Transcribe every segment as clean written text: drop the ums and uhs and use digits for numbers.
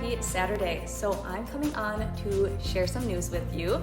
Happy Saturday. So I'm coming on to share some news with you.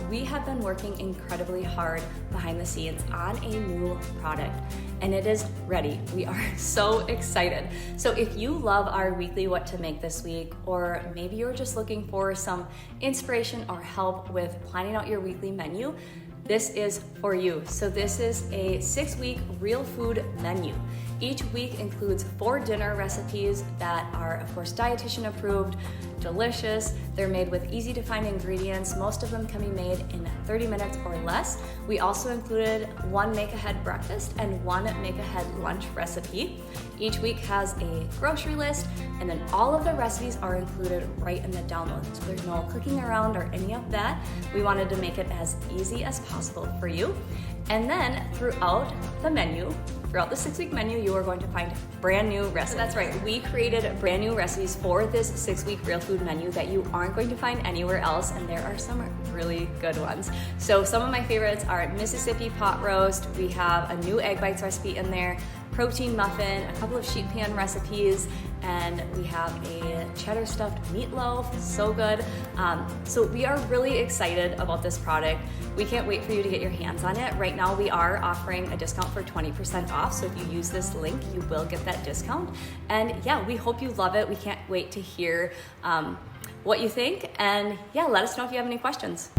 We have been working incredibly hard behind the scenes on a new product and it is ready. We are so excited. So if you love our weekly What to Make this week, or maybe you're just looking for some inspiration or help with planning out your weekly menu, this is for you. So this is a 6-week real food menu. Each week includes 4 dinner recipes that are, of course, dietitian approved, delicious. They're made with easy to find ingredients. Most of them can be made in 30 minutes or less. We also included 1 make-ahead breakfast and 1 make-ahead lunch recipe. Each week has a grocery list, and then all of the recipes are included right in the download. So there's no clicking around or any of that. We wanted to make it as easy as possible for you. And then throughout the menu, throughout the 6-week menu, you are going to find brand new recipes. That's right, we created brand new recipes for this 6-week real food menu that you aren't going to find anywhere else, and there are some really good ones. So some of my favorites are Mississippi pot roast, we have a new egg bites recipe in there, protein muffin, a couple of sheet pan recipes, and we have a cheddar stuffed meatloaf, so good. So we are really excited about this product. We can't wait for you to get your hands on it. Right now we are offering a discount for 20% off, so if you use this link, you will get that discount. And yeah, we hope you love it. We can't wait to hear what you think, and yeah, let us know if you have any questions.